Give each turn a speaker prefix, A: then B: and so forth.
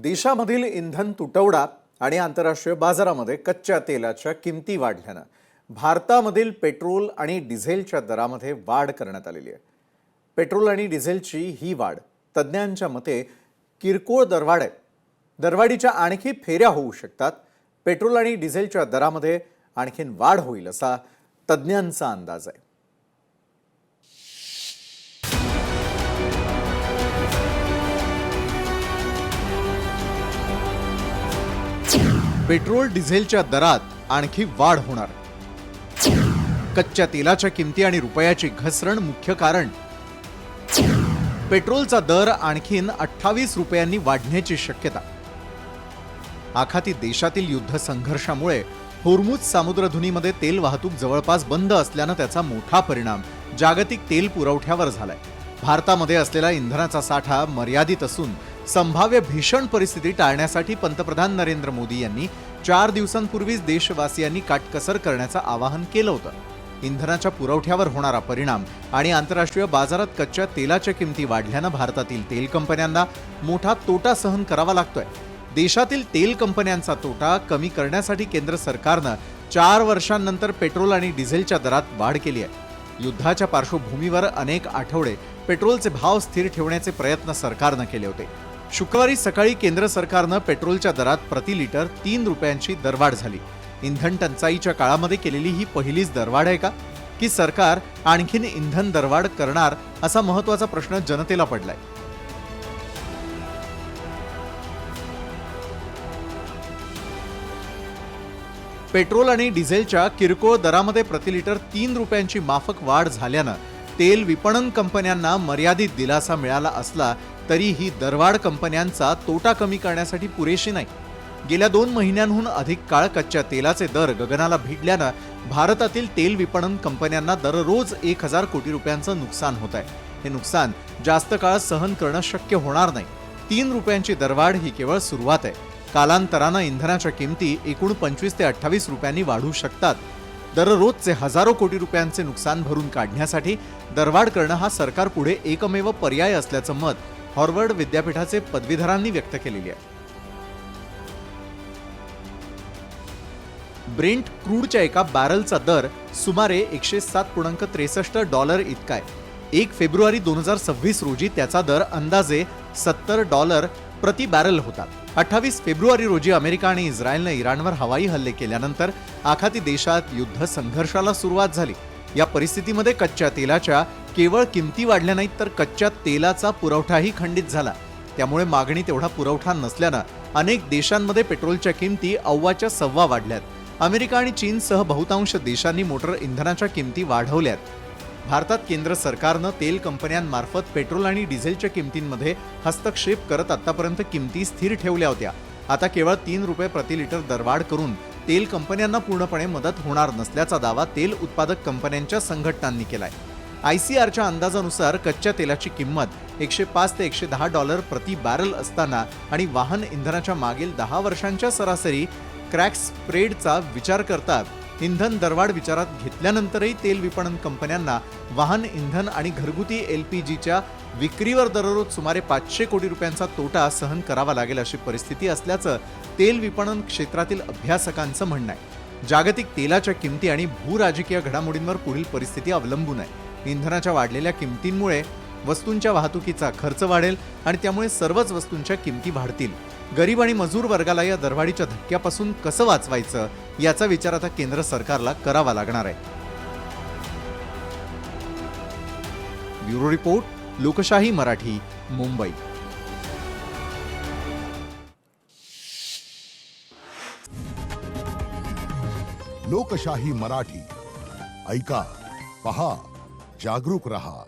A: देशामधील इंधन तुटवडा आणि आंतरराष्ट्रीय बाजारामध्ये कच्च्या तेलाच्या किमती वाढल्यानं भारतामधील पेट्रोल आणि डिझेलच्या दरामध्ये वाढ करण्यात आलेली आहे। पेट्रोल आणि डिझेलची ही वाढ तज्ज्ञांच्या मते किरकोळ दरवाढ आहे। दरवाढीच्या आणखी फेऱ्या होऊ शकतात। पेट्रोल आणि डिझेलच्या दरामध्ये आणखीन वाढ होईल असा तज्ज्ञांचा अंदाज आहे। पेट्रोल डिझेलच्या दरात आणखी वाढ होणार। कच्च्या तेलाच्या किमती आणि रुपयाची घसरण मुख्य कारण। पेट्रोलचा दर आणखीन 28 रुपयांनी वाढण्याची शक्यता। आखाती देशातील युद्ध संघर्षामुळे होर्मुझ सामुद्रधुनीमध्ये तेल वाहतूक जवळपास बंद असल्याने त्याचा मोठा परिणाम जागतिक तेल पुरवठ्यावर झालाय। भारतामध्ये असलेला इंधनाचा साठा मर्यादित असून संभाव्य भीषण परिस्थिती टाळण्यासाठी पंतप्रधान नरेंद्र मोदी यांनी 4 दिवसांपूर्वीच देशवासियांनी काटकसर करण्याचं आवाहन केलं होतं। इंधनाच्या पुरवठ्यावर होणारा परिणाम आणि आंतरराष्ट्रीय बाजारात कच्च्या तेलाच्या किमती वाढल्यानं भारतातील तेल कंपन्यांना मोठा तोटा सहन करावा लागतोय। देशातील तेल कंपन्यांचा तोटा कमी करण्यासाठी केंद्र सरकारनं 4 वर्षांनंतर पेट्रोल आणि डिझेलच्या दरात वाढ केली आहे। युद्धाच्या पार्श्वभूमीवर अनेक आठवडे पेट्रोलचे भाव स्थिर ठेवण्याचे प्रयत्न सरकारनं केले होते। शुक्रवारी सकाळी केंद्र सरकारनं पेट्रोलच्या दरात प्रति लिटर 3 रुपयांची दरवाढ झाली। इंधन टंचाईच्या काळामध्ये केलेली ही पहिलीच दरवाढ आहे का, की सरकार आणखीन इंधन दरवाढ करणार असा महत्त्वाचा प्रश्न जनतेला पडलाय। पेट्रोल आणि डिझेलच्या किरकोळ दरामध्ये प्रति लिटर 3 रुपयांची माफक वाढ झाल्यानं तेल विपणन कंपन्यांना मर्यादित दिलासा मिळाला असला तरी ही दरवाढ कंपन्यांचा तोटा कमी करण्यासाठी पुरेशी नाही। गेल्या 2 महिन्यांहून अधिक काळ कच्च्या तेलाचे दर गगनाला भिडल्यानं भारतातील तेल विपणन कंपन्यांना दररोज 1000 कोटी रुपयांचं नुकसान होत आहे। हे नुकसान जास्त काळ सहन करणं शक्य होणार नाही। 3 रुपयांची दरवाढ ही केवळ सुरुवात आहे। कालांतरानं इंधनाच्या किमती एकूण 25 ते 28 रुपयांनी वाढू शकतात। दररोजचे हजारो कोटी रुपयांचे नुकसान भरून काढण्यासाठी दरवाढ करणं हा सरकार पुढे एकमेव पर्याय असल्याचं मत हार्वर्ड विद्यापीठाचे पदवीधरांनी व्यक्त केलेले आहे। ब्रेंट क्रूडच्या एका बॅरलचा दर सुमारे $107.63 इतका आहे। 1 फेब्रुवारी 2026 रोजी त्याचा दर अंदाजे $70 प्रति बॅरल होता। 28 फेब्रुवारी रोजी अमेरिका आणि इस्रायलनं इराणवर हवाई हल्ले केल्यानंतर आखाती देशात युद्ध संघर्षाला सुरुवात झाली। या परिस्थितीमध्ये कच्च्या तेलाच्या केवळ किमती वाढल्या नाहीत तर कच्च्या तेलाचा पुरवठाही खंडित झाला। त्यामुळे मागणी तेवढा पुरवठा नसल्यानं अनेक देशांमध्ये पेट्रोलच्या किमती अव्वाच्या सव्वा वाढल्यात। अमेरिका आणि चीनसह बहुतांश देशांनी मोटर इंधनाच्या किमती वाढवल्यात। भारतात केंद्र सरकारनं तेल कंपन्यांमार्फत पेट्रोल आणि डिझेलच्या किमतींमध्ये हस्तक्षेप करत आतापर्यंत किमती स्थिर ठेवल्या होत्या। आता केवळ 3 रुपये प्रति लिटर दरवाढ करून तेल कंपन्यांना पूर्णपणे मदत होणार नसल्याचा दावा तेल उत्पादक कंपन्यांच्या संघटनांनी केलाय। ICRच्या अंदाजानुसार कच्च्या तेलाची किंमत $105 ते $110 प्रति बॅरल असताना आणि वाहन इंधनाच्या मागील 10 वर्षांच्या सरासरी क्रॅक स्प्रेडचा विचार करता इंधन दरवाढ विचारात घेतल्यानंतरही तेल विपणन कंपन्यांना वाहन इंधन आणि घरगुती LPGच्या विक्रीवर दररोज सुमारे 500 कोटी रुपयांचा तोटा सहन करावा लागेल अशी परिस्थिती असल्याचं तेल विपणन क्षेत्रातील अभ्यासकांचं म्हणणं आहे। जागतिक तेलाच्या किमती आणि भूराजकीय घडामोडींवर पुढील परिस्थिती अवलंबून आहे। इंधनाच्या वाढलेल्या किमतींमुळे वस्तूंच्या वाहतुकीचा खर्च वाढेल आणि त्यामुळे सर्वच वस्तूंच्या किमती वाढतील। गरीब आणि मजूर वर्गाला या दरवाढीच्या धक्क्यापासून कसं वाचवायचं याचा विचार आता केंद्र सरकारला करावा लागणार आहे। ब्युरो रिपोर्ट, लोकशाही मराठी, मुंबई।
B: लोकशाही मराठी ऐका, पहा, जागरूक रहा।